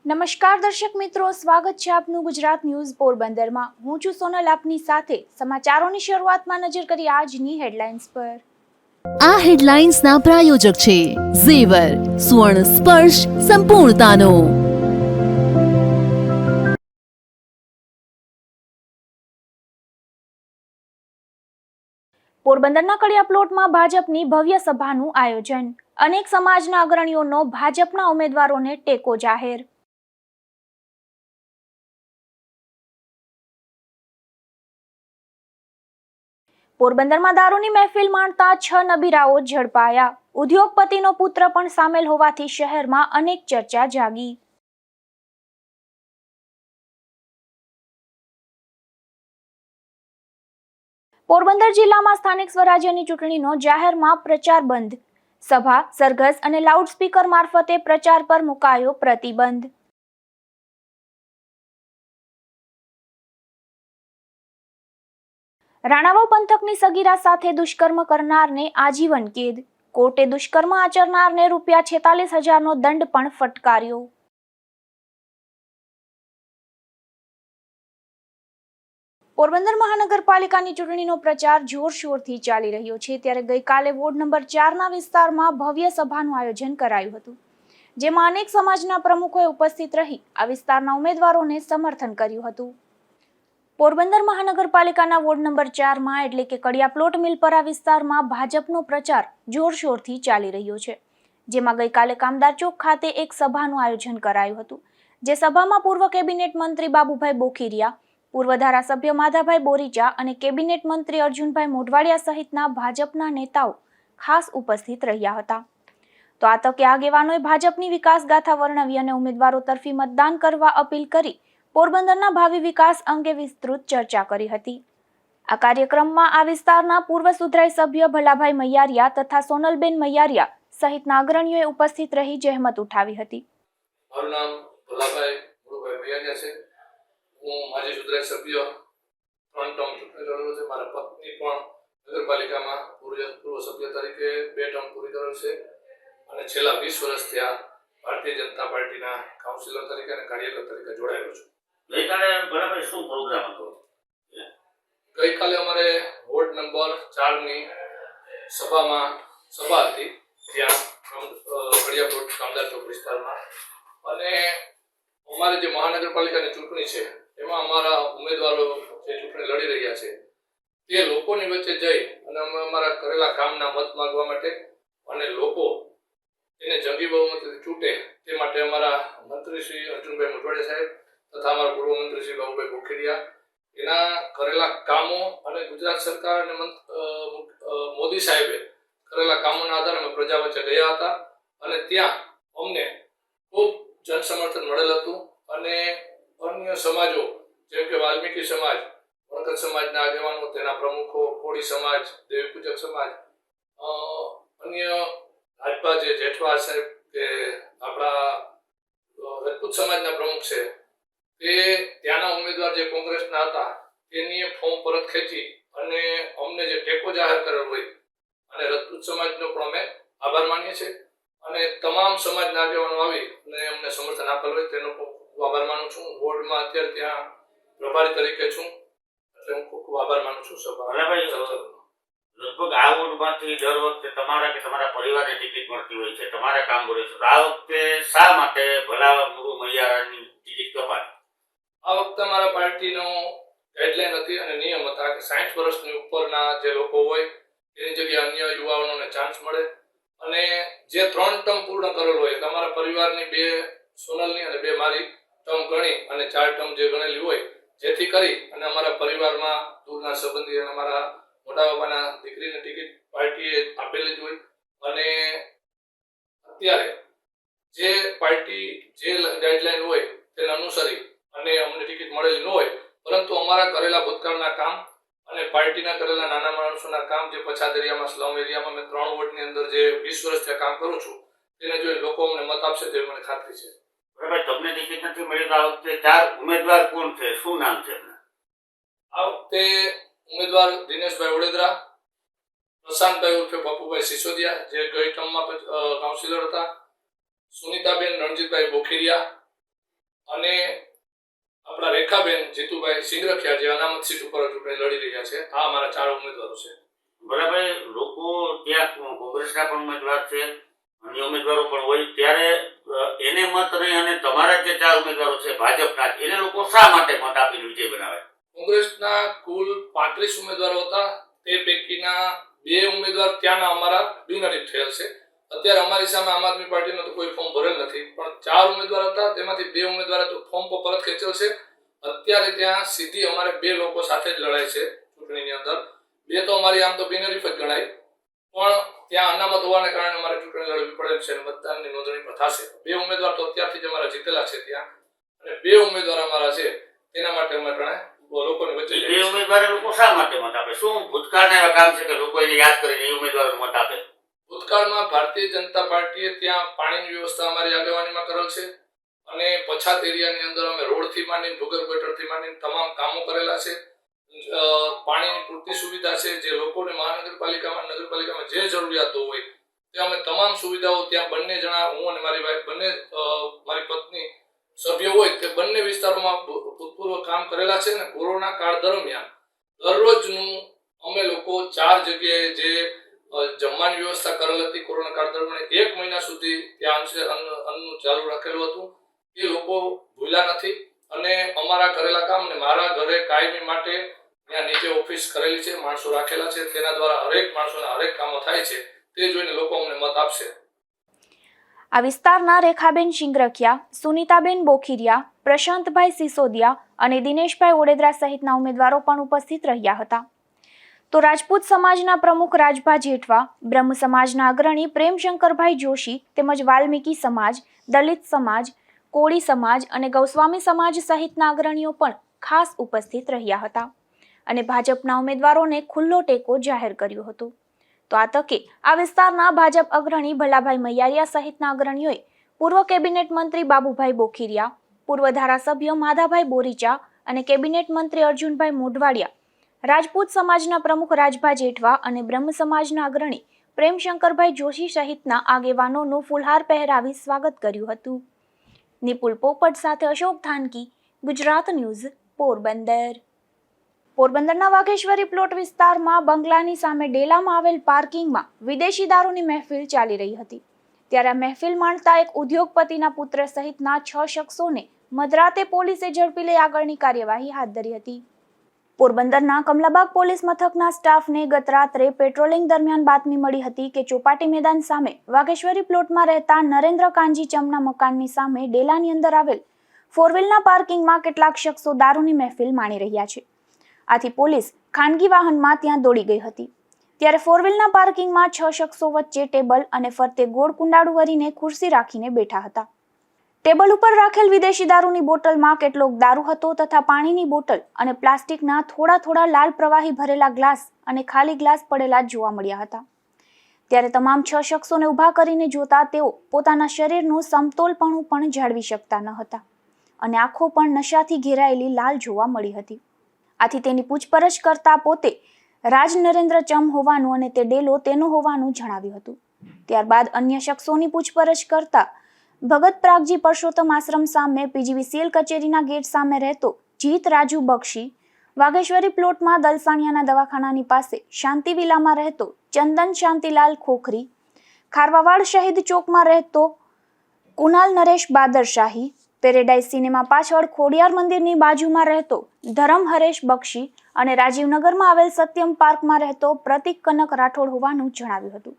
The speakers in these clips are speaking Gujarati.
નમસ્કાર દર્શક મિત્રો, સ્વાગત છે આપનું ગુજરાત ન્યૂઝ પોરબંદરમાં। હું છું સોનલ, આપની સાથે સમાચારોની શરૂઆતમાં નજર કરી આજની હેડલાઇન્સ પર। આ હેડલાઇન્સના પ્રાયોજક છે ઝેવર, સ્વર્ણ સ્પર્શ સંપૂર્ણતાનો। પોરબંદરના કડિયા પ્લોટમાં ભાજપની ભવ્ય સભાનું આયોજન। અનેક સમાજના અગ્રણીઓનો ભાજપના ઉમેદવારોને ટેકો જાહેર। પોરબંદરમાં દારૂની મહેફિલ માણતા 6 નબીરાઓ ઝડપાયા। ઉદ્યોગપતિનો પુત્ર પણ સામેલ હોવાથી શહેરમાં અનેક ચર્ચા જાગી। પોરબંદર જિલ્લામાં સ્થાનિક સ્વરાજ્યની ચૂંટણીનો જાહેરમાં પ્રચાર બંધ। સભા, સરઘસ અને લાઉડસ્પીકર મારફતે પ્રચાર પર મુકાયો પ્રતિબંધ। રાણાવાવ પંથકની સગીરા સાથે દુષ્કર્મ કરનારને આજીવન કેદ। કોર્ટે દુષ્કર્મ આચરનારને ₹46,000નો દંડ પણ ફટકાર્યો। પોરબંદર મહાનગરપાલિકાની ચૂંટણીનો પ્રચાર જોરશોરથી ચાલી રહ્યો છે, ત્યારે ગઈકાલે વોર્ડ નંબર 4ના વિસ્તારમાં ભવ્ય સભાનું આયોજન કરાયું હતું, જેમાં અનેક સમાજના પ્રમુખોએ ઉપસ્થિત રહી આ વિસ્તારના ઉમેદવારોને સમર્થન કર્યું હતું। પોરબંદર મહાનગરપાલિકાના વોર્ડ નંબર 4માં એટલે કે કડિયા પ્લોટ મિલપરા વિસ્તારમાં ભાજપનો પ્રચાર જોરશોરથી ચાલી રહ્યો છે, જેમાં ગઈકાલે કામદાર ચોક ખાતે એક સભાનું આયોજન કરાયું હતું, જે સભામાં પૂર્વ કેબિનેટ મંત્રી બાબુભાઈ બોખીરિયા, પૂર્વ ધારાસભ્ય માધાભાઈ બોરીચા અને કેબિનેટ મંત્રી અર્જુનભાઈ મોઢવાડિયા સહિતના ભાજપના નેતાઓ ખાસ ઉપસ્થિત રહ્યા હતા। તો આ તકે આગેવાનોએ ભાજપની વિકાસ ગાથા વર્ણવી અને ઉમેદવારો તરફી મતદાન કરવા અપીલ કરી પોરબંદરના ભાવિ વિકાસ અંગે વિસ્તૃત ચર્ચા કરી હતી। આ કાર્યક્રમમાં આ વિસ્તારના પૂર્વ સુધરાઈ સભ્ય ભલાભાઈ મૈયારિયા તથા સોનલબેન મૈયારિયા સહિતના અગ્રણીઓએ ઉપસ્થિત રહી જહેમત ઉઠાવી હતી। મારું નામ ભલાભાઈ મૈયારિયા છે। હું માજી સુધરાઈ સભ્ય 3 ટર્મ ચૂંટણી લડેલો છે। મારા પત્ની પણ નગરપાલિકામાં પૂર્વ સભ્ય તરીકે 2 ટર્મ પૂરી કરેલ છે અને છેલ્લા 20 વર્ષથી આ ભારતીય જનતા પાર્ટીના કાઉન્સિલર તરીકે અને કાર્યકર તરીકે જોડાયેલો છું। ગઈકાલે બરાબર શું પ્રોગ્રામ હતો? ગઈકાલે અમારે વોર્ડ નંબર 4ની સભા હતી, ત્યાં કડિયા પ્લોટ કામદાર ચોક વિસ્તારમાં, અને અમારે જે મહાનગરપાલિકાની ચૂંટણી છે એમાં અમારા ઉમેદવારો જે ચૂંટણી લડી રહ્યા છે તે લોકોની વચ્ચે જઈ અને અમે અમારા કરેલા કામના મત માંગવા માટે અને લોકો તેને જંગી બહુમતીથી ચૂંટે તે માટે અમારા મંત્રી શ્રી અર્જુનભાઈ મોઢવાડિયા સાહેબ તથા અમારા પૂર્વ મંત્રી શ્રી બાબુભાઈ બોખીરિયા એના કરેલા કામો અને ગુજરાત સરકાર અને મોદી સાહેબે કરેલા કામોના આધારે અમે પ્રજા વચ્ચે ગયા હતા અને ત્યાં અમને ખૂબ જનસમર્થન મળેલ હતું અને અન્ય સમાજો જેમ કે વાલ્મીકી સમાજ, વણકર સમાજના આગેવાનો, તેના પ્રમુખો, કોળી સમાજ, દેવી પૂજક સમાજ, અન્ય રાજપા જે જેઠવા સાહેબ કે આપણા રજપૂત સમાજના પ્રમુખ છે તે ત્યાંના ઉમેદવાર જે કોંગ્રેસના હતા તેની ફોર્મ પરત ખેંચી અને અમને જે ટેકો જાહેર કરેલો હોય અને રજપૂત સમાજનો પણ અમે આભાર માનીએ છીએ અને તમામ સમાજના આગેવાનો આવી અને અમને સમર્થન આપેલ હોય તેનો ખૂબ આભાર માનું છું। વોર્ડમાં અત્યારે ત્યાં પ્રભારી તરીકે છું એટલે હું ખૂબ આભાર માનું છું। લગભગ આ વોર્ડમાંથી દર વખતે તમારા કે તમારા પરિવારને ટિકિટ મળતી હોય છે, તમારા કામ બોલે છે, આ વખતે શા માટે ભલા મુરુ મૈયારાની ટિકિટ કપાઈ? આ વખતે અમારા પાર્ટીનો ગાઈડલાઈન હતી અને નિયમ હતા કે 60 વર્ષની ઉપરના જે લોકો હોય એની જગ્યાએ અન્ય યુવાઓને ચાન્સ મળે અને જે 3 ટર્મ પૂર્ણ કરેલ હોય એટલે અમારા પરિવારની 2 સોનલની અને 2 મારી ટર્મ ગણી અને 4 ટર્મ જે ગણેલી હોય, જેથી કરી અને અમારા પરિવારમાં દૂરના સંબંધી અને અમારા મોટા બાપાના દીકરીની ટિકિટ પાર્ટીએ આપેલી જ હોય અને અત્યારે જે પાર્ટી જે ગાઈડલાઈન હોય તેને અનુસરી અને અમને ટિકિટ મળેલી ન હોય, પરંતુ અમારા કરેલા ભૂતકાળના કામ અને પાર્ટીના કરેલા નાના માણસોના કામ જે પછાત એરિયામાં, સ્લમ એરિયામાં મેં 3 વોર્ડની અંદર જે 20 વર્ષથી કામ કરું છું તેને જોઈ લોકો અમને મત આપશે તેવી મને ખાતરી છે। બરાબર, તમને ટિકિટ નથી મળી તો આ વખતે 4 ઉમેદવાર કોણ છે, શું નામ છે એમના? આ વખતે ઉમેદવાર દિનેશભાઈ વડોદરા, પ્રશાંતભાઈ ઉર્ફે પપ્પુભાઈ સિસોદિયા જે ગઈ ટર્મમાં કાઉન્સિલર હતા, સુનિતાબેન રણજીતભાઈ બોખીરિયા, અને આપણા રેખાબેન જીતુભાઈ સિંગરખિયા જે અનામત સીટ ઉપર ચૂંટણી લડી રહ્યા છે. આ અમારા 4 ઉમેદવારો છે. બરાબર. લોકો ત્યાં કોંગ્રેસના પણ ઉમેદવાર છે, અન્ય ઉમેદવારો પણ હોય, ત્યારે એને મત નહીં અને તમારા જે 4 ઉમેદવારો છે ભાજપના, એને લોકો શા માટે મત આપીને વિજય બનાવે? કોંગ્રેસના કુલ 35 ઉમેદવારો હતા, તે પૈકીના 2 ઉમેદવાર ત્યાંના અમારા બિનહરીફ થયેલ છે. અત્યારે અમારી સામે આમ આદમી પાર્ટીનો તો કોઈ ફોર્મ ભરેલ નથી, પણ 4 ઉમેદવાર હતા, તેમાંથી 2 ઉમેદવારે તો ફોર્મ પર પરત ખેંચેલ છે. અત્યારે ત્યાં સીધી અમારે 2 લોકો સાથે જ લડાઈ છે ચૂંટણીની અંદર. 2 તો અમારી આમ તો બિનહરીફ જ ગણાય, પણ ત્યાં અનામત હોવાને કારણે અમારે ચૂંટણી લડવી પડે છે અને મતદાનની નોંધણી પણ થશે. 2 ઉમેદવાર તો અત્યારથી જ અમારા જીતેલા છે ત્યાં, અને 2 ઉમેદવાર અમારા છે, તેના માટે અમે લોકોની વચ્ચે એ ઉમેદવારે લોકો શા માટે મત આપે? શું ભૂતકાળના એવા કામ છે કે લોકો એને યાદ કરીને એ ઉમેદવારોને મત આપે? ભૂતકાળમાં ભારતીય જનતા પાર્ટીએ ત્યાં પાણીની વ્યવસ્થા અમારી આગેવાનીમાં કરેલ છે, અને પછાત એરિયાની અંદર અમે રોડથી માંડીને ભૂગર્ભ ગટરથી માંડીને તમામ કામો કરેલા છે. પાણીની પૂરતી સુવિધા છે, જે લોકોને નગરપાલિકામાં જે જરૂરિયાતો હોય તે અમે તમામ સુવિધાઓ ત્યાં બંને જણા, હું અને મારી વાઈફ બંને, મારી પત્ની સભ્ય હોય તે બંને વિસ્તારોમાં ભૂતપૂર્વ કામ કરેલા છે. અને કોરોના કાળ દરમિયાન દરરોજનું અમે લોકો 4 જગ્યાએ જે જમવાની વ્યવસ્થા કરેલ હતી કોરોના કાળ દરમિયાન 1 મહિના સુધી ત્યાં અન્નનું ચાલુ રાખેલું હતું. એ લોકો ભૂલ્યા નથી, અને અમારા કરેલા કામ ને મારા ઘરે કાયમી માટે ત્યાં નીચે ઓફિસ કરેલી છે, માણસો રાખેલા છે, તેના દ્વારા હરેક માણસોના હરેક કામો થાય છે. તે જોઈને લોકો અમને મત આપશે. આ વિસ્તારના રેખાબેન સિંગરખિયા, સુનીતાબેન બોખીરિયા, પ્રશાંતભાઈ સિસોદિયા અને દિનેશભાઈ ઓડેદરા સહિતના ઉમેદવારો પણ ઉપસ્થિત રહ્યા હતા. તો રાજપૂત સમાજના પ્રમુખ રાજભા જેઠવા, બ્રહ્મ સમાજના અગ્રણી પ્રેમશંકરભાઈ જોશી તેમજ વાલ્મીકી સમાજ, દલિત સમાજ, કોળી સમાજ અને ગૌસ્વામી સમાજ સહિતના અગ્રણીઓ પણ ખાસ ઉપસ્થિત રહ્યા હતા અને ભાજપના ઉમેદવારોને ખુલ્લો ટેકો જાહેર કર્યો હતો. તો આ તકે આ વિસ્તારના ભાજપ અગ્રણી ભલાભાઈ મૈયારિયા સહિતના અગ્રણીઓએ પૂર્વ કેબિનેટ મંત્રી બાબુભાઈ બોખીરિયા, પૂર્વ ધારાસભ્ય માધાભાઈ બોરીચા અને કેબિનેટ મંત્રી અર્જુનભાઈ મોઢવાડિયા, રાજપૂત સમાજના પ્રમુખ રાજભા જેઠવા અને બ્રહ્મ સમાજના અગ્રણી પ્રેમશંકરભાઈ જોશી સહિતના આગેવાનોનું ફૂલહાર પહેરાવી સ્વાગત કર્યું હતું. નિપુલ પોપટ સાથે અશોક ધાનકી, ગુજરાત ન્યૂઝ, પોરબંદર. પોરબંદરના વાઘેશ્વરી પ્લોટ વિસ્તારમાં બંગલાની સામે ડેલામાં આવેલ પાર્કિંગમાં વિદેશી દારૂની મહેફિલ ચાલી રહી હતી. ત્યારે આ મહેફિલ માણતા એક ઉદ્યોગપતિના પુત્ર સહિતના 6 શખ્સોને મધરાતે પોલીસે ઝડપી લઈ આગળની કાર્યવાહી હાથ ધરી હતી. પોરબંદરના કમલાબાગ પોલીસ મથકના સ્ટાફને ગત રાત્રે પેટ્રોલિંગ દરમિયાન બાતમી મળી હતી કે ચોપાટી મેદાન સામે વાઘેશ્વરી પ્લોટમાં રહેતા નરેન્દ્ર કાનજી ચમના મકાનની સામે ડેલાની અંદર આવેલ 4 વ્હીલના પાર્કિંગમાં કેટલાક શખ્સો દારૂની મહેફિલ માણી રહ્યા છે. આથી પોલીસ ખાનગી વાહનમાં ત્યાં દોડી ગઈ હતી. ત્યારે 4 વ્હીલના પાર્કિંગમાં 6 શખ્સો વચ્ચે ટેબલ અને ફરતે ગોળ કુંડાળું વરીને ખુરશી રાખીને બેઠા હતા. ટેબલ ઉપર રાખેલ વિદેશી દારૂની બોટલમાં કેટલોક દારૂ હતો તથા પાણીની બોટલ અને પ્લાસ્ટિકના થોડા લાલ પ્રવાહી ભરેલા ગ્લાસ અને ખાલી ગ્લાસ પડેલા જોવા મળ્યા હતા. ત્યારે તમામ 6 શખ્સોને ઊભા કરીને જોતા તેઓ પોતાના શરીરનું સમતોલપણું પણ જાળવી શકતા ન હતા અને આંખો પણ નશાથી ઘેરાયેલી લાલ જોવા મળી હતી. આથી તેની પૂછપરછ કરતા પોતે રાજ નરેન્દ્ર ચમ હોવાનું અને તે ડેલો તેનો હોવાનું જણાવ્યું હતું. ત્યારબાદ અન્ય શખ્સોની પૂછપરછ કરતા ભગત પ્રાગજી પરસોત્તમ આશ્રમ સામે પીજીવીસીએલ કચેરીના ગેટ સામે રહેતો જીત રાજુ બક્ષી, વાઘેશ્વરી પ્લોટમાં દલસાણિયાના દવાખાનાની પાસે શાંતિ વિલામાં રહેતો ચંદન શાંતિલાલ ખોખરી, ખારવાવાડ શહીદ ચોકમાં રહેતો કુનાલ નરેશ બાદરશાહી, પેરેડાઇઝ સિનેમા પાછળ ખોડિયાર મંદિરની બાજુમાં રહેતો ધરમ હરેશ બક્ષી અને રાજીવનગરમાં આવેલ સત્યમ પાર્કમાં રહેતો પ્રતિક કનક રાઠોડ હોવાનું જણાવ્યું હતું.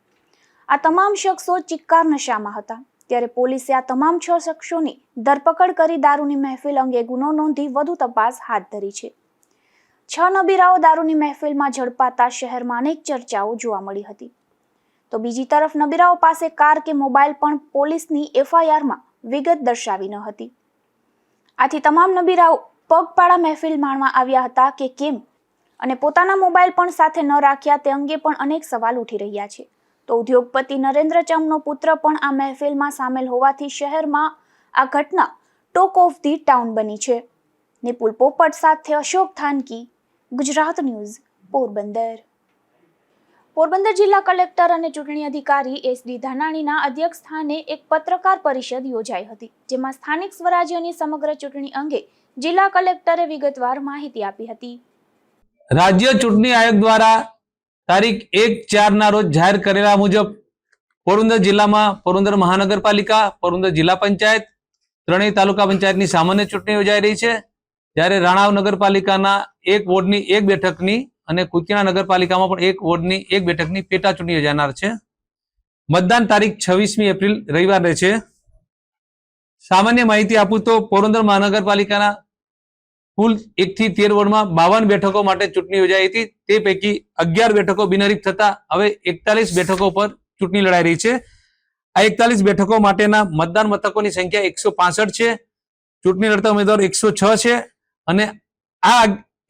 આ તમામ શખ્સો ચિક્કાર નશામાં હતા. ત્યારે પોલીસે આ તમામ 6 શખ્સોની ધરપકડ કરી દારૂની મહેફિલ અંગે ગુનો નોંધી વધુ તપાસ હાથ ધરી છે. 6 નબીરાઓ દારૂની મહેફિલમાં ઝડપાતા શહેરમાં અનેક ચર્ચાઓ જોવા મળી હતી. તો બીજી તરફ નબીરાઓ પાસે કાર કે મોબાઈલ પણ પોલીસની એફઆઈઆરમાં વિગત દર્શાવી ન હતી. આથી તમામ નબીરાઓ પગપાળા મહેફિલ માણવા આવ્યા હતા કે કેમ અને પોતાના મોબાઈલ પણ સાથે ન રાખ્યા તે અંગે પણ અનેક સવાલ ઉઠી રહ્યા છે. તો ઉદ્યોગપતિ નરેન્દ્ર ચમનો પુત્ર પણ આ મહેફિલમાં સામેલ હોવાથી શહેરમાં આ ઘટના ટોક ઓફ ધી ટાઉન બની છે. નિપુલ પોપટ સાથે અશોક થાનકી, ગુજરાત ન્યૂઝ, પોરબંદર. પોરબંદર જિલ્લા કલેક્ટર અને ચૂંટણી અધિકારી SD ધાનાણીના અધ્યક્ષસ્થાને એક પત્રકાર પરિષદ યોજાઈ હતી, જેમાં સ્થાનિક સ્વરાજ્યની સમગ્ર ચૂંટણી અંગે જિલ્લા કલેક્ટરે વિગતવાર માહિતી આપી હતી. રાજ્ય ચૂંટણી આયોગ દ્વારા તારીખ 1/4 રોજ જાહેર કરેલા મુજબ પોરબંદર જિલ્લામાં પોરબંદર મહાનગરપાલિકા, પોરબંદર જિલ્લા પંચાયત, ત્રણેય તાલુકા પંચાયતની સામાન્ય ચૂંટણી યોજાઈ રહી છે. જ્યારે રાણાવ નગરપાલિકાના એક વોર્ડની એક બેઠકની અને કુતિયાણા નગરપાલિકામાં પણ એક વોર્ડની એક બેઠકની પેટા ચૂંટણી યોજાનાર છે. મતદાન તારીખ 26મી એપ્રિલ રવિવારે છે. સામાન્ય માહિતી આપું તો પોરબંદર મહાનગરપાલિકાના કુલ 1 થી 13 વોર્ડમાં 52 બેઠકો માટે ચૂંટણી યોજાઈ હતી. તે પૈકી 11 બેઠકો બિનહરીફ થતા હવે 41 બેઠકો પર ચૂંટણી લડાઈ રહી છે. આ 41 બેઠકો માટેના મતદાન મથકોની સંખ્યા 165 છે. ચૂંટણી લડતા ઉમેદવારો 106 છે અને આ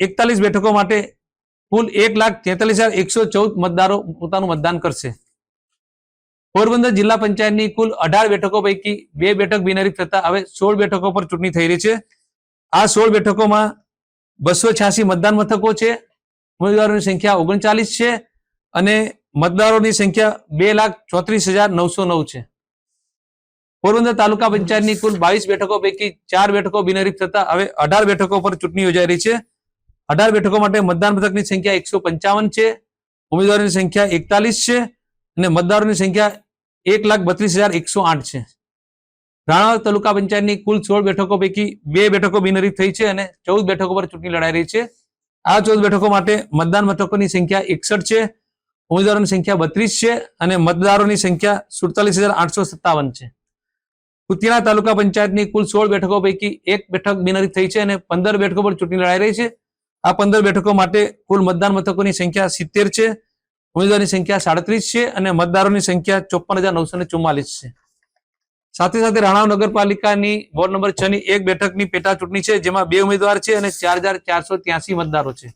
41 બેઠકો માટે કુલ 1,43,114 મતદારો પોતાનું મતદાન કરશે. પોરબંદર જિલ્લા પંચાયતની કુલ 18 બેઠકો પૈકી 2 બેઠક બિનહરીફ થતા હવે 16 બેઠકો પર ચૂંટણી થઈ રહી છે. આ 16 બેઠકોમાં 286 મતદાન મથકો છે. ઉમેદવારોની સંખ્યા 39 છે અને મતદારોની સંખ્યા 2,34,909 છે. પોરબંદર તાલુકા પંચાયતની કુલ 22 બેઠકો પૈકી 4 બેઠકો બિનહરીફ થતા હવે 18 બેઠકો પર ચૂંટણી યોજાઈ રહી છે. 18 બેઠકો માટે મતદાન મથકની સંખ્યા 155 છે, ઉમેદવારોની સંખ્યા 41 છે અને મતદારોની સંખ્યા 1,32,108 છે. રાણાવ તાલુકા પંચાયતની કુલ 16 બેઠકો પૈકી 2 બેઠકો બિનહરીફ થઈ છે અને 14 બેઠકો પર ચૂંટણી લડાઈ રહી છે. આ 14 બેઠકો માટે મતદાન મથકોની સંખ્યા 61 છે, ઉમેદવારોની સંખ્યા 32 છે અને મતદારોની સંખ્યા 47,857 છે. કુતિયાણા તાલુકા પંચાયતની કુલ 16 બેઠકો પૈકી 1 બેઠક બિનહરીફ થઈ છે અને 15 બેઠકો પર ચૂંટણી લડાઈ રહી છે. આ 15 બેઠકો માટે કુલ મતદાન મથકોની સંખ્યા 70 છે, ઉમેદવારની સંખ્યા 37 છે અને મતદારોની સંખ્યા 54,944 છે. સાથે સાથે રાણાવ નગરપાલિકાની વોર્ડ નંબર 6 ની એક બેઠકની પેટા ચૂંટણી છે, જેમાં 2 ઉમેદવાર છે અને 4,483 મતદારો છે.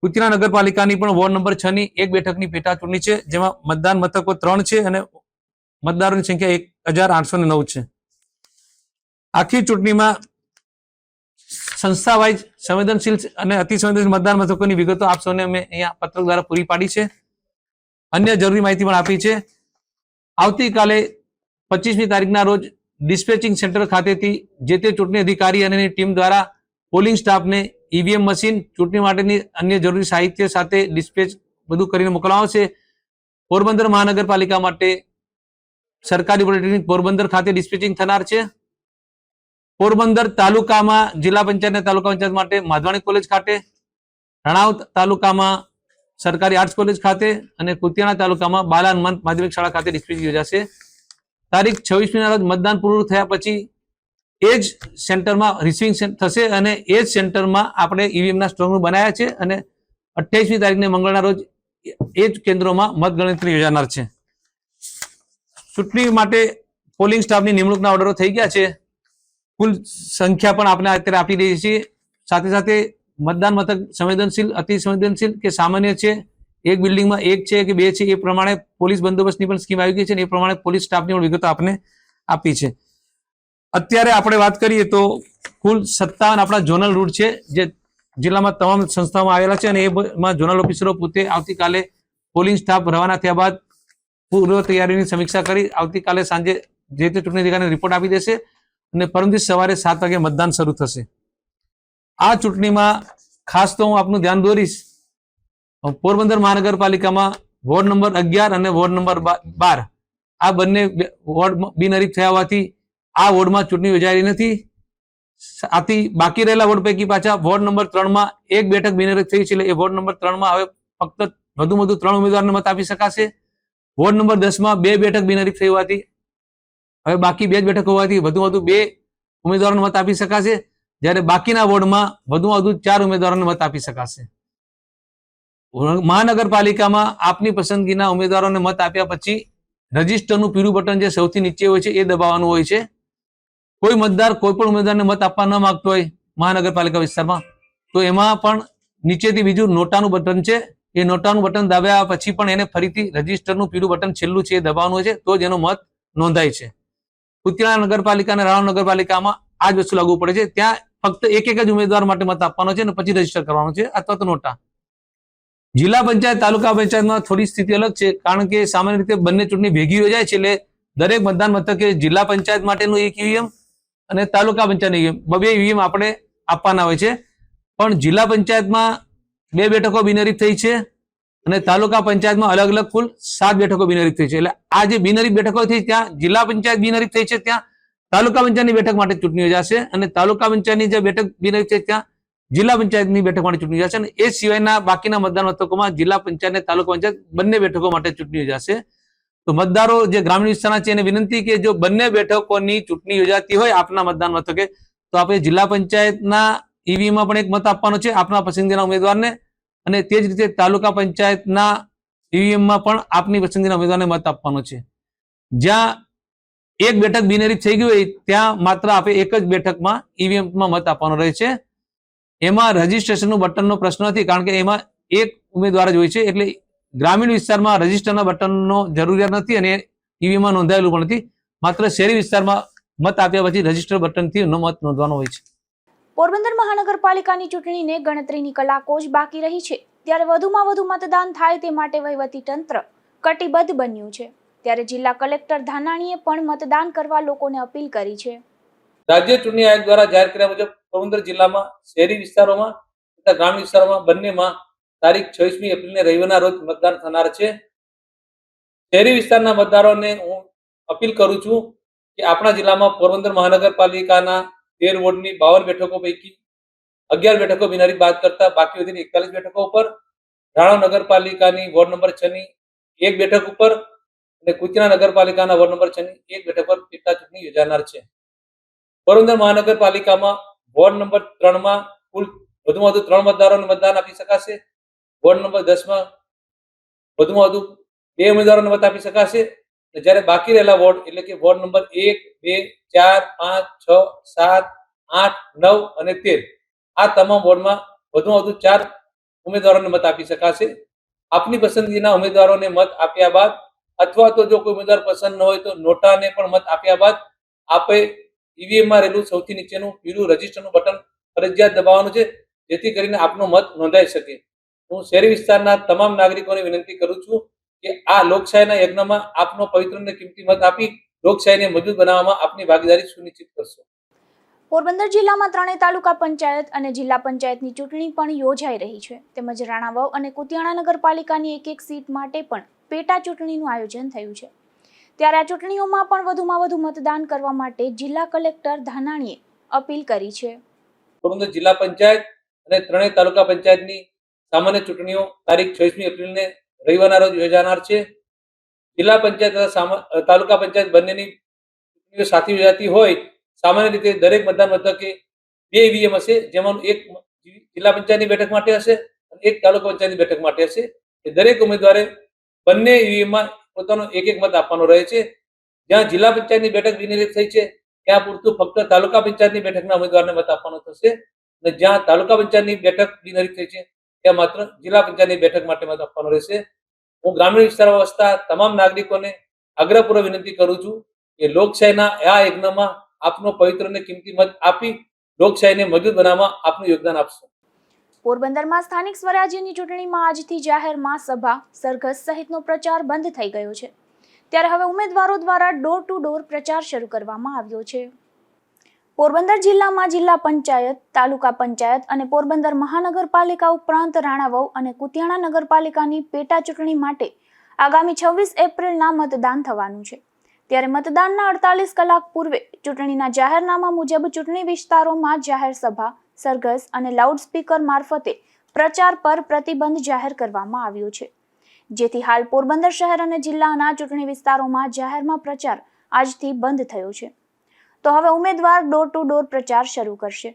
કુતિયાણા નગરપાલિકાની પણ વોર્ડ નંબર 6 ની એક બેઠકની પેટા ચૂંટણી છે, જેમાં મતદાન મથકો 3 છે અને મતદારોની સંખ્યા 1,809 છે. આખી ચૂંટણીમાં સંસ્થા વાઇઝ સંવેદનશીલ અને અતિ સંવેદનશીલ મતદાન મથકોની વિગતો આપ સૌને અમે અહીંયા પત્રક દ્વારા પૂરી પાડી છે. અન્ય જરૂરી માહિતી પણ આપી છે. આવતીકાલે 25મી તારીખના રોજ ડિસ્પેચિંગ સેન્ટર ખાતેથી જે તે ચૂંટણી અધિકારી અને એની ટીમ દ્વારા પોલિંગ સ્ટાફને EVM મશીન, ચૂંટણી માટેની અન્ય જરૂરી સાહિત્ય સાથે ડિસ્પેચ બધું કરીને મોકલવામાં આવશે. પોરબંદર મહાનગરપાલિકા માટે સરકારી પોલિટેકનિક પોરબંદર ખાતે ડિસ્પેચિંગ થનાર છે. પોરબંદર તાલુકામાં જિલ્લા પંચાયત અને તાલુકા પંચાયત માટે માધવાણી કોલેજ ખાતે, રાણાવ તાલુકામાં સરકારી આર્ટ્સ કોલેજ ખાતે અને કુતિયાણા તાલુકામાં બાલા હનુમાન માધ્યમિક શાળા ખાતે ડિસ્પેચ યોજાશે. તારીખ 26મીના રોજ મતદાન પૂરું થયા પછી એ જ સેન્ટરમાં રિસીવિંગ થશે અને એ જ સેન્ટરમાં આપણે EVM ના સ્ટ્રોંગ રૂમ બનાવ્યા છે અને 28મી તારીખને મંગળના રોજ એ જ કેન્દ્રોમાં મતગણતરી યોજાનાર છે. ચૂંટણી માટે પોલિંગ સ્ટાફની નિમણૂકના ઓર્ડરો થઈ ગયા છે. કુલ સંખ્યા પણ આપણે અત્યારે આપી દઈએ છીએ. સાથે સાથે મતદાન મથક સંવેદનશીલ, અતિ સંવેદનશીલ કે સામાન્ય છે, એક બિલ્ડિંગમાં 1 છે કે 2 છે, એ પ્રમાણે પોલીસ બંદોબસ્તની પણ સ્કીમ આવી ગઈ છે અને એ પ્રમાણે પોલીસ સ્ટાફની પણ વિગતો આપને આપી છે. અત્યારે આપણે વાત કરીએ તો કુલ 57 આપણા ઝોનલ રૂટ છે, જે જિલ્લામાં તમામ સંસ્થાઓમાં આવેલા છે અને એમાં ઝોનલ ઓફિસરો પોતે આવતીકાલે પોલિંગ સ્ટાફ રવાના થયા બાદ પૂર્વ તૈયારીની સમીક્ષા કરી આવતીકાલે સાંજે જે તે ચૂંટણી અધિકારીને રિપોર્ટ આપી દેશે અને પરમ દિવસ સવારે 7 વાગે મતદાન શરૂ થશે. આ ચૂંટણીમાં ખાસ તો હું આપનું ધ્યાન દોરીશ, પોરબંદર મહાનગરપાલિકામાં વોર્ડ નંબર 11 અને વોર્ડ નંબર 12 આ બંને વોર્ડ બિનહરીફ થયા હોવાથી આ વોર્ડમાં ચૂંટણી યોજાઈ નથી. આથી બાકી રહેલા વોર્ડ પૈકી પાછા વોર્ડ નંબર 3માં એક બેઠક બિનહરીફ થઈ છે, એટલે એ વોર્ડ નંબર 3માં હવે ફક્ત વધુ 3 ઉમેદવારને મત આપી શકાશે. વોર્ડ નંબર 10માં 2 બેઠક બિનહરીફ થઈ હોવાથી હવે બાકી 2 જ બેઠક હોવાથી વધુ 2 ઉમેદવારોને મત આપી શકાશે, જ્યારે બાકીના વોર્ડમાં વધુ 4 ઉમેદવારોને મત આપી શકાશે. મહાનગરપાલિકામાં આપની પસંદગીના ઉમેદવારોને મત આપ્યા પછી રજીસ્ટરનું પીળું બટન જે સૌથી નીચે હોય છે એ દબાવવાનું હોય છે. કોઈ મતદાર કોઈ પણ ઉમેદવારને મત આપવા ન માંગતો હોય મહાનગરપાલિકા વિસ્તારમાં તો એમાં પણ નીચેથી બીજું નોટાનું બટન છે, એ નોટાનું બટન દબાવ્યા પછી પણ એને ફરીથી રજીસ્ટરનું પીળું બટન છેલ્લું છે એ દબાવવાનું હોય છે, તો જ એનો મત નોંધાય છે. કુતિયાણા નગરપાલિકા અને રાણાવ નગરપાલિકામાં આ જ વસ્તુ લાગુ પડે છે. ત્યાં ફક્ત એક જ ઉમેદવાર માટે મત આપવાનો છે અને પછી રજીસ્ટર કરવાનું છે અથવા તો નોટા. જિલ્લા પંચાયત તાલુકા પંચાયતમાં થોડી સ્થિતિ અલગ છે, કારણ કે સામાન્ય રીતે બંને ચૂંટણી ભેગી યોજાય છે, એટલે દરેક મતદાન મથકે જિલ્લા પંચાયત માટેનું એક ઈવીએમ અને તાલુકા પંચાયતનું ઈવીએમ બે ઈવીએમ આપણે આપવાના હોય છે. પણ જિલ્લા પંચાયતમાં 2 બેઠકો બિનહરીફ થઈ છે અને તાલુકા પંચાયતમાં અલગ અલગ કુલ 7 બેઠકો બિનહરીફ થઈ છે. એટલે આ જે બિનહરીફ બેઠકો થઈ ત્યાં જિલ્લા પંચાયત બિનહરીફ થઈ છે, ત્યાં તાલુકા પંચાયતની બેઠક માટે ચૂંટણી યોજાશે અને તાલુકા પંચાયતની જે બેઠક બિનહરીફ છે ત્યાં જિલ્લા પંચાયતની બેઠક માટે ચૂંટણી યોજાશે અને એ સિવાયના બાકીના મતદાન મથકોમાં જિલ્લા પંચાયત અને તાલુકા પંચાયત બંને બેઠકો માટે ચૂંટણી યોજાશે. તો મતદારો જે ગ્રામીણ વિસ્તારના છે એને વિનંતી કે જો બંને બેઠકોની ચૂંટણી યોજાતી હોય આપના મતદાન મથકે તો આપણે જિલ્લા પંચાયતના ઈવીએમમાં પણ એક મત આપવાનો છે આપના પસંદગીના ઉમેદવારને, અને તે જ રીતે તાલુકા પંચાયતના ઈવીએમમાં પણ આપની પસંદગીના ઉમેદવારને મત આપવાનો છે. જ્યાં એક બેઠક બિનહરીફ થઈ ગઈ હોય ત્યાં માત્ર આપણે એક જ બેઠકમાં ઈવીએમમાં મત આપવાનો રહે છે. એમાં રજીસ્ટ્રેશનનું બટનનો પ્રશ્ન નથી, કારણ કે એમાં એક ઉમેદવાર જ હોય છે, એટલે ગ્રામીણ વિસ્તારમાં રજીસ્ટરના બટનનો જરૂરિયાત નથી અને ઈવીએમમાં નોંધાયેલું પણ નથી. માત્ર શહેરી વિસ્તારમાં મત આપ્યા પછી રજીસ્ટર બટનથી મત નોંધવાનો હોય છે. પોરબંદર મહાનગરપાલિકાની ચૂંટણીને ગણતરીની કલાકો જ બાકી રહી છે, ત્યારે વધુમાં વધુ મતદાન થાય તે માટે વહીવટીતંત્ર કટિબદ્ધ બન્યું છે. ત્યારે જિલ્લા કલેક્ટર ધાનાણીએ પણ મતદાન કરવા લોકોને અપીલ કરી છે. રાજ્ય ચૂંટણી આયોગ દ્વારા જાહેર કર્યા મુજબ પોરબંદર જિલ્લામાં શહેરી વિસ્તારોમાં તથા ગ્રામીણ વિસ્તારોમાં બંનેમાં તારીખ 26મી એપ્રિલને રવિવારના રોજ મતદાન થનાર છે. શહેરી વિસ્તારના મતદારોને હું અપીલ કરું છું કે આપણા જિલ્લામાં પોરબંદર મહાનગરપાલિકાના 13 વોર્ડની 52 બેઠકો પૈકી 11 બેઠકો બિનહરીફ બાદ કરતા બાકી વધીને 41 બેઠકો ઉપર, રાણો નગરપાલિકાની વોર્ડ નંબર 6ની 1 બેઠક ઉપર અને કુતિયાણા નગરપાલિકાના વોર્ડ નંબર 6ની 1 બેઠક પર પેટા ચૂંટણી યોજાનાર છે. પોરબંદર મહાનગરપાલિકામાં વોર્ડ નંબર 3માં કુલ વધુમાં વધુ 3 મતદારોને મતદાન આપી શકાશે. વોર્ડ નંબર 10માં વધુમાં વધુ 2 ઉમેદવારોને મત આપી શકાશે. જ્યારે બાકી રહેલા વોર્ડ એટલે કે વોર્ડ નંબર 1, 2, 4, 5, 6, 7, 8, 9 અને 13 આ તમામ વોર્ડમાં વધુમાં વધુ 4 ઉમેદવારોને મત આપી શકાશે. આપની પસંદગીના ઉમેદવારોને મત આપ્યા બાદ અથવા તો જો કોઈ ઉમેદવાર પસંદ ન હોય તો નોટાને પણ મત આપ્યા બાદ આપે ઈવીએમમાં રહેલું સૌથી નીચેનું પીળું રજીસ્ટરનું બટન ફરજિયાત દબાવવાનું છે, જેથી કરીને આપનો મત નોંધાઈ શકે. હું શહેરી વિસ્તારના તમામ નાગરિકોને વિનંતી કરું છું કે આ લોકશાહીના યજ્ઞમાં આપનો પવિત્ર અને કિંમતી મત આપી લોકશાહીને મજબૂત બનાવવામાં આપની ભાગીદારી સુનિશ્ચિત કરશો. પોરબંદર જિલ્લામાં 3 તાલુકા પંચાયત અને જિલ્લા પંચાયતની ચૂંટણી પણ યોજાઈ રહી છે, તેમજ રાણાવાવ અને કુતિયાણા નગરપાલિકાની એક સીટ માટે પણ પેટા ચૂંટણીનું આયોજન થયું છે. ત્યારે આ ચૂંટણીઓમાં પણ વધુમાં વધુ મતદાન કરવા માટે જિલ્લા કલેક્ટર ધાનાણીએ અપીલ કરી છે. પોરબંદર જિલ્લા પંચાયત અને 3 તાલુકા પંચાયતની સામાન્ય ચૂંટણીઓ તારીખ 26મી એપ્રિલને રવિવારના રોજ યોજાનાર છે. જિલ્લા પંચાયત તથા તાલુકા પંચાયત બંનેની ચૂંટણીઓ સાથે યોજાતી હોય સામાન્ય રીતે દરેક મતદાન મથકે 2 ઈવીએમ હશે, જેમાંનું એક જિલ્લા પંચાયતની બેઠક માટે હશે અને એક તાલુકા પંચાયતની બેઠક માટે હશે. એ દરેક ઉમેદવારે બંને ઈવીએમમાં પોતાનો એક મત આપવાનો રહે છે. જ્યાં જિલ્લા પંચાયતની બેઠક બિનહરીફ થઈ છે ત્યાં પૂરતું ફક્ત તાલુકા પંચાયતની બેઠકના ઉમેદવારને મત આપવાનો થશે અને જ્યાં તાલુકા પંચાયતની બેઠક બિનહરીફ થઈ છે ત્યાં માત્ર જિલ્લા પંચાયતની બેઠક માટે મત આપવાનો રહેશે. હું ગ્રામીણ વિસ્તારમાં વસતા તમામ નાગરિકોને આગ્રહપૂર્વક વિનંતી કરું છું કે લોકશાહીના આ યજ્ઞમાં આપનો પવિત્ર અને કિંમતી મત આપી લોકશાહીને મજબૂત બનાવવામાં આપનું યોગદાન આપશો. પોરબંદરમાં સ્થાનિક સ્વરાજ્યની ચૂંટણીમાં આજથી જાહેરમાં સભા, સરઘસ સહિતનો પ્રચાર બંધ થઈ ગયો છે. ત્યારે હવે ઉમેદવારો દ્વારા ડોર ટુ ડોર પ્રચાર શરૂ કરવામાં આવ્યો છે. પોરબંદર જિલ્લામાં જિલ્લા પંચાયત, તાલુકા પંચાયત અને પોરબંદર મહાનગરપાલિકા ઉપરાંત રાણાવાવ અને કુતિયાણા નગરપાલિકાની પેટા ચૂંટણી માટે આગામી 26 એપ્રિલના મતદાન થવાનું છે. ત્યારે મતદાનના 48 કલાક પૂર્વે ચૂંટણીના જાહેરનામા મુજબ ચૂંટણી વિસ્તારોમાં જાહેર સભા, સરઘસ અને લાઉડસ્પીકર મારફતે પ્રચાર પર પ્રતિબંધ જાહેર કરવામાં આવ્યો છે, જેથી હાલ પોરબંદર શહેર અને જિલ્લાના ચૂંટણી વિસ્તારોમાં જાહેરમાં પ્રચાર આજથી બંધ થયો છે. તો હવે ઉમેદવાર ડોર ટુ ડોર પ્રચાર શરૂ કરશે.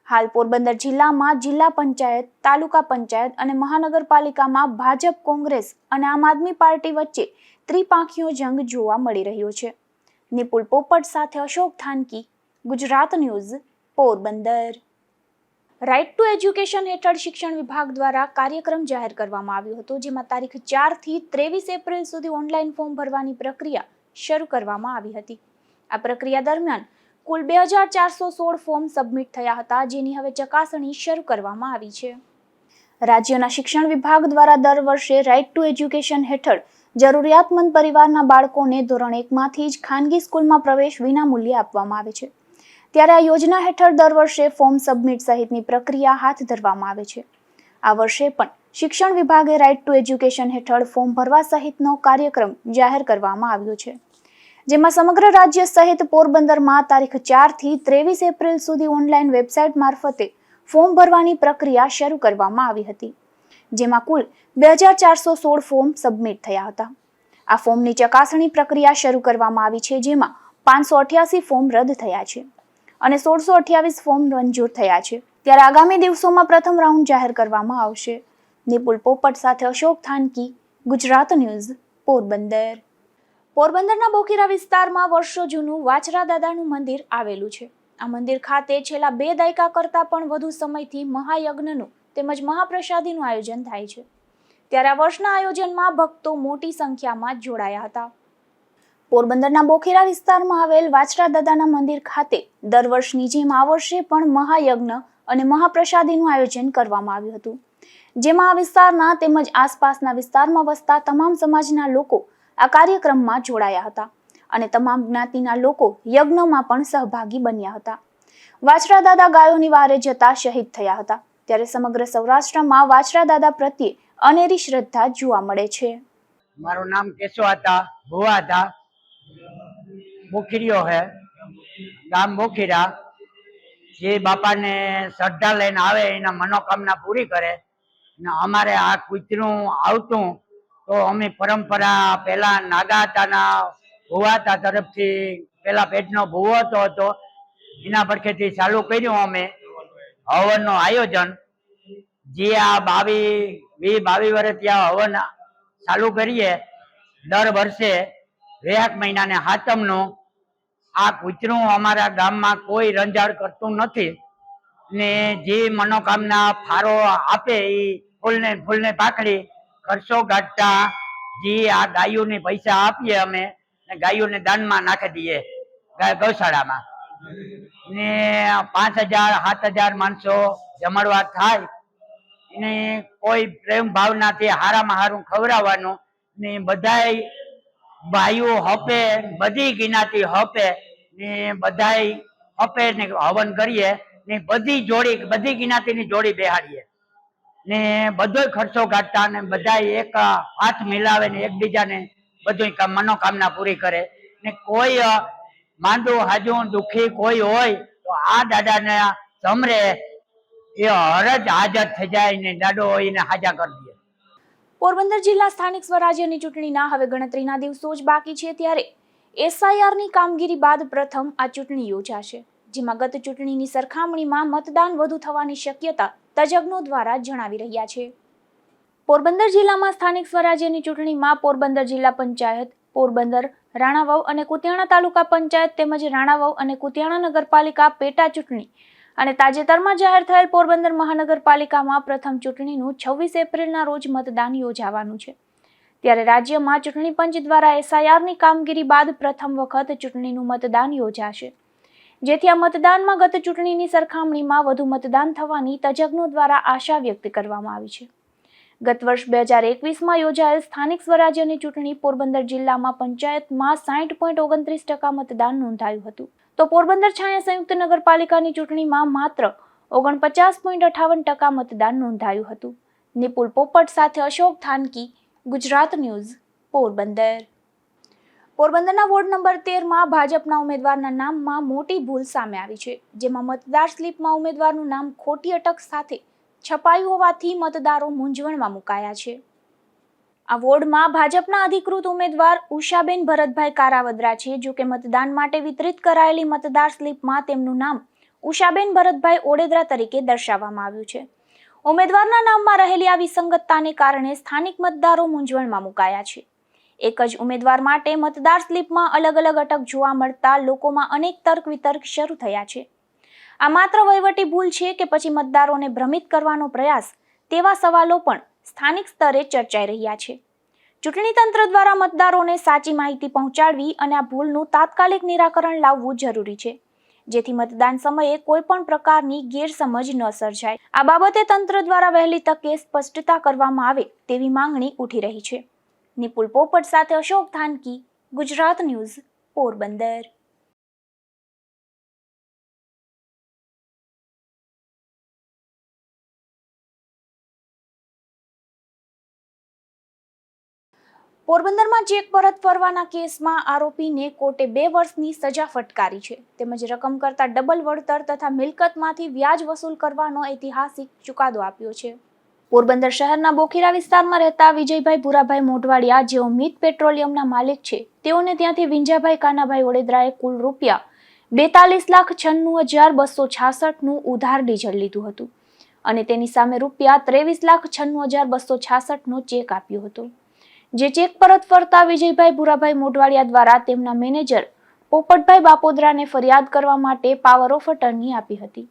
હાલ પોરબંદર જિલ્લામાં જિલ્લા પંચાયત, તાલુકા પંચાયત અને મહાનગરપાલિકામાં ભાજપ, કોંગ્રેસ અને આમ આદમી પાર્ટી વચ્ચે ત્રિપાંખીયો જંગ જોવા મળી રહ્યો છે. નિપુલ પોપટ સાથે Ashok Thanki, Gujarat news, Porbandar. Right to education હેઠળ શિક્ષણ વિભાગ દ્વારા કાર્યક્રમ જાહેર કરવામાં આવ્યો હતો, જેમાં તારીખ 4 થી 23 એપ્રિલ સુધી ઓનલાઈન ફોર્મ ભરવાની પ્રક્રિયા શરૂ કરવામાં આવી હતી. આ પ્રક્રિયા દરમિયાન કુલ 2416 ફોર્મ સબમિટ થયા હતા, જેની હવે ચકાસણી શરૂ કરવામાં આવી છે. રાજ્યના શિક્ષણ વિભાગ દ્વારા દર વર્ષે રાઇટ ટુ એજ્યુકેશન હેઠળ જરૂરિયાતમંદ પરિવારના બાળકોને ધોરણ 1માંથી જ ખાનગી સ્કૂલમાં પ્રવેશ વિનામૂલ્યે આપવામાં આવે છે. ત્યારે આ યોજના હેઠળ દર વર્ષે ફોર્મ સબમિટ સહિતની પ્રક્રિયા હાથ ધરવામાં આવે છે. આ વર્ષે પણ શિક્ષણ વિભાગે રાઇટ ટુ એજ્યુકેશન હેઠળ ફોર્મ ભરવા સહિતનો કાર્યક્રમ જાહેર કરવામાં આવ્યો છે, જેમાં સમગ્ર રાજ્ય સહિત પોરબંદરમાં તારીખ 4 થી 23 એપ્રિલ સુધી ઓનલાઈન વેબસાઇટ મારફતે ફોર્મ ભરવાની પ્રક્રિયા શરૂ કરવામાં આવી હતી, જેમાં કુલ 2416 ફોર્મ સબમિટ થયા હતા. આ ફોર્મની ચકાસણી પ્રક્રિયા શરૂ કરવામાં આવી છે, જેમાં 588 ફોર્મ રદ થયા છે અને 1628 ફોર્મ મંજૂર થયા છે. ત્યારે આગામી દિવસોમાં પ્રથમ રાઉન્ડ જાહેર કરવામાં આવશે. નિપુલ પોપટ સાથે અશોક થાનકી, ગુજરાત ન્યૂઝ, પોરબંદર. પોરબંદરના બોખીરા વિસ્તારમાં વર્ષો જૂનું વાછરા દાદાનું મંદિર આવેલું છે. આ મંદિર ખાતે છેલ્લા 2 દાયકા કરતાં પણ વધુ સમયથી મહાયજ્ઞનું તેમજ મહાપ્રસાદીનું આયોજન થાય છે. ત્યારે આ વર્ષના આયોજનમાં ભક્તો મોટી સંખ્યામાં જોડાયા હતા. પોરબંદરના બોખીરા વિસ્તારમાં આવેલ વાછરા દાદાના મંદિર ખાતે દર વર્ષની જેમ આ વર્ષે પણ મહાયજ્ઞ અને મહાપ્રસાદીનું આયોજન કરવામાં આવ્યું હતું, જેમાં આ વિસ્તારના તેમજ આસપાસના વિસ્તારમાં વસતા તમામ સમાજના લોકો આ કાર્યક્રમમાં જોડાયા હતા અને તમામ જ્ઞાતિના લોકો યજ્ઞમાં પણ સહભાગી બન્યા હતા. વાછરા દાદા ગાયોની વારે જતા શહીદ થયા હતા, ત્યારે સમગ્ર સૌરાષ્ટ્રમાં વાછરા દાદા પ્રત્યે અનેરી શ્રદ્ધા જોવા મળે છે. મારું નામ કેશવ હતા, ભુવા હતા, બોખીરીઓ હે, ગામ બોખીરા. જે બાપાને શ્રદ્ધા લઈને આવે એના મનોકામના પૂરી કરે. ને અમારે આ કૂતરું આવતું તો અમે પરંપરા પેલા નાગા હતાના ભુવાતા તરફથી પેલા પેટનો ભુવો હતો એના પડખેથી ચાલુ કર્યું અમે હવનનું આયોજન. જે આ 22 વર્ષ ત્યાં હવન ચાલુ કરીએ દર વર્ષે વેહાક મહિનાને હાતમનું. આ કૂતરું અમારા ગામમાં કોઈ રંજાડ કરતું નથી ને જે મનોકામના ફારો આપે એ ફૂલને પાકડી ખર્ચો કાઢતા જે આ ગાયોને પૈસા આપીએ અમે ને ગાયોને દાનમાં નાખી દઈએ ગૌશાળામાં. ને 5000-7000 માણસો જમણવાર થાય ને કોઈ પ્રેમ ભાવનાથી હારામાં હારું ખવડાવવાનું ને બધાય ભાઈઓ હપે, બધી જ્ઞાતિ હપે ને બધાય હપે ને હવન કરીએ ને બધી જ્ઞાતિની જોડી બેહાડીએ ને બધો ખર્ચો કાઢતા ને બધા એક હાથ મિલાવે ને એકબીજાને બધું મનોકામના પૂરી કરે. ને કોઈ માંદું હાજું દુઃખી કોઈ હોય તો આ દાદાને જમરે એ હરજ હાજર થઈ જાય ને દાદો એને હાજા કરી દે. પોરબંદર જિલ્લા સ્થાનિક સ્વરાજ્યની ચૂંટણીના હવે ગણતરીના દિવસો જ બાકી છે, ત્યારે SIRની કામગીરી બાદ પ્રથમ આ ચૂંટણી યોજાશે, જેમાં ગત ચૂંટણીની સરખામણીમાં મતદાન વધુ થવાની શક્યતા તજજ્ઞો દ્વારા જણાવી રહ્યા છે. પોરબંદર જિલ્લામાં સ્થાનિક સ્વરાજ્યની ચૂંટણીમાં પોરબંદર જિલ્લા પંચાયત, પોરબંદર, રાણાવાવ અને કુતિયાણા તાલુકા પંચાયત તેમજ રાણાવાવ અને કુતિયાણા નગરપાલિકા પેટા ચૂંટણી અને તાજેતરમાં જાહેર થયેલ પોરબંદર મહાનગરપાલિકામાં પ્રથમ ચૂંટણીનું 26 એપ્રિલના રોજ મતદાન યોજાવાનું છે. ત્યારે રાજ્યમાં ચૂંટણી પંચ દ્વારા SIRની કામગીરી બાદ પ્રથમ વખત ચૂંટણીનું મતદાન યોજાશે, જેથી આ મતદાનમાં ગત ચૂંટણીની સરખામણીમાં વધુ મતદાન થવાની તજજ્ઞો દ્વારા આશા વ્યક્ત કરવામાં આવી છે. ગત વર્ષ 2021માં યોજાયેલ સ્થાનિક સ્વરાજ્યની ચૂંટણી પોરબંદર જિલ્લામાં પંચાયતમાં 60.29% મતદાન નોંધાયું હતું, તો પોરબંદર છાયા સંયુક્ત નગરપાલિકાની ચૂંટણીમાં માત્ર 49.58% મતદાન નોંધાયું હતું. નિપુલ પોપટ સાથે અશોક થાનકી, ગુજરાત ન્યૂઝ, પોરબંદર. પોરબંદરના વોર્ડ નંબર 13માં ભાજપના ઉમેદવારના નામમાં મોટી ભૂલ સામે આવી છે, જેમાં મતદાર સ્લીપમાં ઉમેદવારનું નામ ખોટી અટક સાથે છપાયું હોવાથી મતદારો મૂંઝવણમાં મુકાયા છે. આ વોર્ડમાં ભાજપના અધિકૃત ઉમેદવાર ઉષાબેન ભરતભાઈ કારાવદરા છે, જો કે મતદાન માટે વિતરિત કરાયેલી મતદાર સ્લીપમાં તેમનું નામ ઉષાબેન ભરતભાઈ ઓડેદરા તરીકે દર્શાવવામાં આવ્યું છે. ઉમેદવારના નામમાં રહેલી આ વિસંગતતાને કારણે સ્થાનિક મતદારો મૂંઝવણમાં મુકાયા છે. એક જ ઉમેદવાર માટે મતદાર સ્લીપમાં અલગ અલગ અટક જોવા મળતા લોકોમાં અનેક તર્ક વિતર્ક શરૂ થયા છે. આ માત્ર વહીવટી ભૂલ છે કે પછી મતદારોને ભ્રમિત કરવાનો પ્રયાસ, તેવા સવાલો પણ સ્થાનિક સ્તરે ચર્ચાઈ રહ્યા છે. ચૂંટણી તંત્ર દ્વારા મતદારોને સાચી માહિતી પહોંચાડવી અને આ ભૂલનું તાત્કાલિક નિરાકરણ લાવવું જરૂરી છે, જેથી મતદાન સમયે કોઈ પણ પ્રકારની ગેરસમજ ન સર્જાય. આ બાબતે તંત્ર દ્વારા વહેલી તકે સ્પષ્ટતા કરવામાં આવે તેવી માંગણી ઉઠી રહી છે. નિપુલ પોપટ સાથે અશોક થાનકી, ગુજરાત ન્યૂઝ, પોરબંદર. પોરબંદરમાં ચેક પરત ફરવાના કેસમાં આરોપીને કોર્ટે 2 વર્ષની સજા ફટકારી છે, તેમજ રકમ કરતાં ડબલ વળતર તથા મિલકતમાંથી વ્યાજ વસૂલ કરવાનો ઐતિહાસિક ચુકાદો આપ્યો છે. પોરબંદર શહેરના બોખીરા વિસ્તારમાં રહેતા વિજયભાઈ ભુરાભાઈ મોઢવાડિયા, જેઓ મિત પેટ્રોલિયમના માલિક છે, તેઓને ત્યાંથી વિંજાભાઈ કાનાભાઈ વડેદરાએ કુલ રૂપિયા 42,96,266નું ઉધાર ડીઝલ લીધું હતું અને તેની સામે રૂપિયા 23,96,266નો ચેક આપ્યો હતો. જે ચેક પરત ફરતા વિજયભાઈ ભુરાભાઈ મોઢવાડિયા દ્વારા તેમના મેનેજર પોપટભાઈ બાપોદરાને ફરિયાદ કરવા માટે પાવર ઓફ અટર્ની આપી હતી.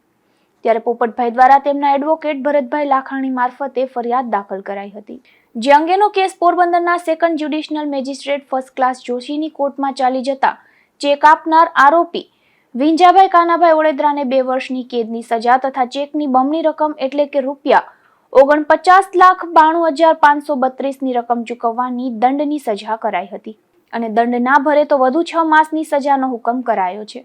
ત્યારે પોપટભાઈ દ્વારા તેમના એડવોકેટ ભરતભાઈ લાખાણી મારફતે ફરિયાદ દાખલ કરાઈ હતી, જે અંગેનો કેસ પોરબંદરના સેકન્ડ જ્યુડિશનલ મેજિસ્ટ્રેટ ફર્સ્ટ ક્લાસ જોશીની કોર્ટમાં ચાલી જતા ચેક આપનાર આરોપી વિંજાભાઈ કાનાભાઈ વડેદરાને 2 વર્ષની કેદની સજા તથા ચેકની બમણી રકમ એટલે કે રૂપિયા 49,92,532ની રકમ ચૂકવવાની દંડની સજા કરાઈ હતી અને દંડ ના ભરે તો વધુ 6 માસની સજાનો હુકમ કરાયો છે.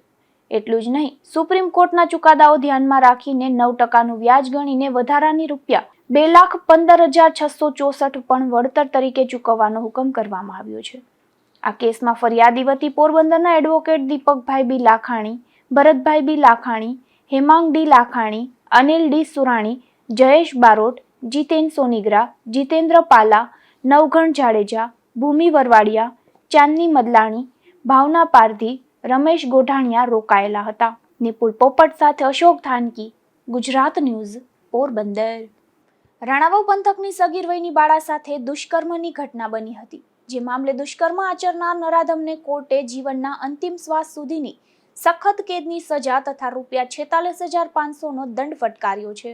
એટલું જ નહીં, સુપ્રીમ કોર્ટના ચુકાદાઓ ધ્યાનમાં રાખીને 9% વ્યાજ ગણીને વધારાની રૂપિયા 2,15,664 પણ વળતર તરીકે ચૂકવવાનો હુકમ કરવામાં આવ્યો છે. આ કેસમાં ફરિયાદી વતી પોરબંદરના એડવોકેટ દીપકભાઈ બી લાખાણી, ભરતભાઈ બી લાખાણી, હેમાંગ ડી લાખાણી, અનિલ ડી સુરાણી, જયેશ બારોટ, જીતેન સોનીગ્રા, જીતેન્દ્ર પાલા, નવઘણ જાડેજા, ભૂમિ વરવાડિયા, ચાંદની મદલાણી, ભાવના પારધી, રમેશ ગોઢાણીયા રોકાયેલા હતા. નિપુલ પોપટ સાથે અશોક થાનકી, ગુજરાત ન્યૂઝ, પોરબંદર. રાણાવાવ પંથકની સગીર વયની બાળા સાથે દુષ્કર્મની ઘટના બની હતી, જે મામલે દુષ્કર્મ આચરનાર નરાધમને કોર્ટે જીવનના અંતિમ શ્વાસ સુધીની સખત કેદની સજા તથા રૂપિયા 46,500નો દંડ ફટકાર્યો છે.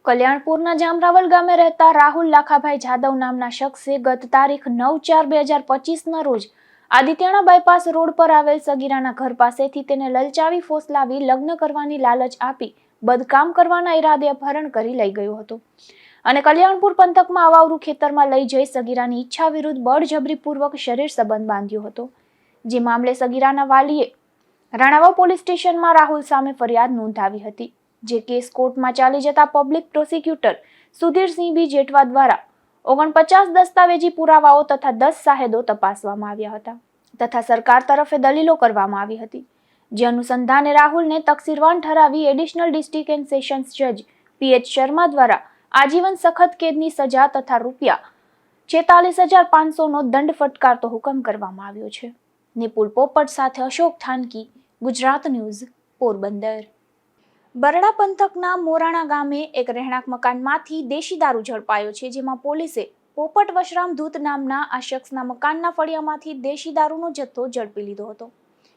કલ્યાણપુરના જામરાવલ ગામે રહેતા રાહુલ લાખાભાઈ જાદવ નામના શખ્સે ગત તારીખ 9/4/2025ના રોજ આદિત્યણા બાયપાસ રોડ પર આવેલ સગીરાના ઘર પાસેથી તેને લલચાવી ફોસલાવી લગ્ન કરવાની લાલચ આપી બદકામ કરવાના ઈરાદે અપહરણ કરી લઈ ગયો હતો અને કલ્યાણપુર પંથકમાં અવાવરૂ ખેતરમાં લઈ જઈ સગીરાની ઈચ્છા વિરુદ્ધ બળજબરીપૂર્વક શરીર સંબંધ બાંધ્યો હતો. જે મામલે સગીરાના વાલીએ રાણાવાવ પોલીસ સ્ટેશનમાં રાહુલ સામે ફરિયાદ નોંધાવી હતી, જે કેસ કોર્ટમાં ચાલી જતા પબ્લિક પ્રોસિક્યુટર સુધીરસિંહ બી જેઠવા દ્વારા 49 દસ્તાવેજી પુરાવાઓ તથા 10 સાહેદો તપાસવામાં આવ્યા હતા તથા સરકાર તરફે દલીલો કરવામાં આવી હતી. જે અનુસંધાને રાહુલને તકસીરવાન ઠરાવી એડિશનલ ડિસ્ટ્રિક્ટ એન્ડ સેશન્સ જજ પીએચ શર્મા દ્વારા આજીવન સખત કેદની સજા તથા રૂપિયા 46,500નો દંડ ફટકારતો હુકમ કરવામાં આવ્યો છે. નિપુલ પોપટ સાથે અશોક થાનકી, ગુજરાત ન્યૂઝ, પોરબંદર. બરડા પંથકના મોરાણા ગામે એક રહેણાંક મકાનમાંથી દેશી દારૂ ઝડપાયો છે, જેમાં પોલીસે પોપટ વશરામ ધૂત નામના આ શખ્સના મકાનના ફળિયામાંથી દેશી દારૂનો જથ્થો ઝડપી લીધો હતો.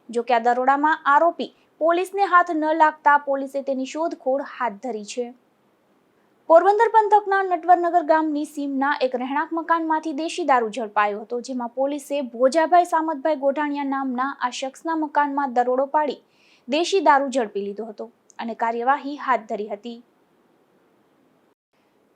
જો કે આ દરોડામાં આરોપી પોલીસને હાથ ન લાગતા પોલીસે તેની શોધખોળ હાથ ધરી છે. પોરબંદર પંથકના નટવરનગર ગામની સીમના એક રહેણાંક મકાનમાંથી દેશી દારૂ ઝડપાયો હતો, જેમાં પોલીસે ભોજાભાઈ સામતભાઈ ગોઢાણીયા નામના આ શખ્સના મકાનમાં દરોડો પાડી દેશી દારૂ ઝડપી લીધો હતો અને કાર્યવાહી હાથ ધરી હતી.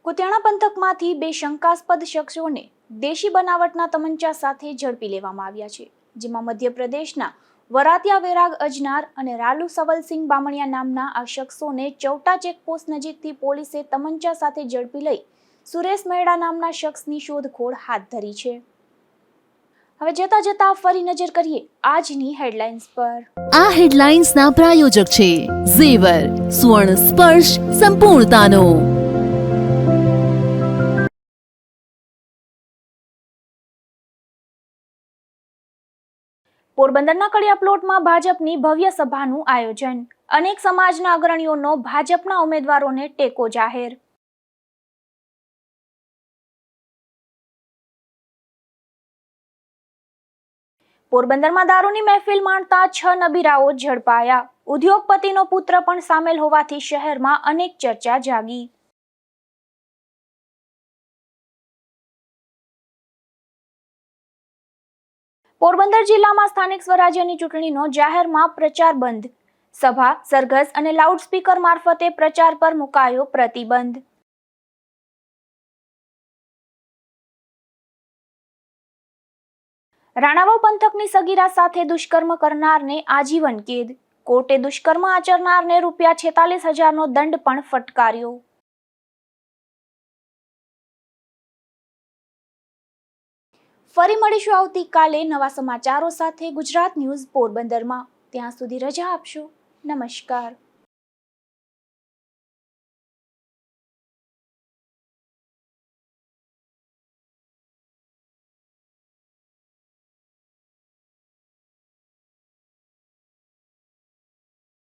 કુતિયાણા પંથકમાંથી 2 શંકાસ્પદ શખ્સોને દેશી બનાવટના તમંચા સાથે ઝડપી લેવામાં આવ્યા છે, જેમાં મધ્યપ્રદેશના વરાતિયા વેરાગ અજનાર અને રાલુ સવલસિંહ બામણિયા નામના આ શખ્સોને ચૌટા ચેકપોસ્ટ નજીકથી પોલીસે તમંચા સાથે ઝડપી લઈ સુરેશ મહેડા નામના શખ્સની શોધખોળ હાથ ધરી છે. હવે જતા ફરી નજર કરીએ આજની હેડલાઇન્સ પર. આ હેડલાઇન્સના પ્રાયોજક છે ઝેવર, સુવર્ણ સ્પર્શ સંપૂર્ણતાનો. પોરબંદરના કડિયા પ્લોટમાં ભાજપની ભવ્ય સભાનું આયોજન. અનેક સમાજના અગ્રણીઓનો ભાજપના ઉમેદવારોને ટેકો જાહેર. પોરબંદરમાં દારૂની મહેફિલ માણતા 6 નબીરાઓ ઝડપાયા. ઉદ્યોગપતિનો પુત્ર પણ સામેલ હોવાથી શહેરમાં અનેક ચર્ચા જાગી. પોરબંદર જિલ્લામાં સ્થાનિક સ્વરાજ્યની ચૂંટણીનો જાહેરમાં પ્રચાર બંધ. સભા, સરઘસ અને લાઉડસ્પીકર મારફતે પ્રચાર પર મુકાયો પ્રતિબંધ. રાણાવાવ પંથકની સગીરા સાથે દુષ્કર્મ કરનારને આજીવન કેદ. કોર્ટે દુષ્કર્મ આચરનારને ₹46,000નો દંડ પણ ફટકાર્યો. ફરી મળીશું આવતીકાલે નવા સમાચારો સાથે ગુજરાત ન્યૂઝ પોરબંદરમાં. ત્યાં સુધી રજા આપશો. નમસ્કાર.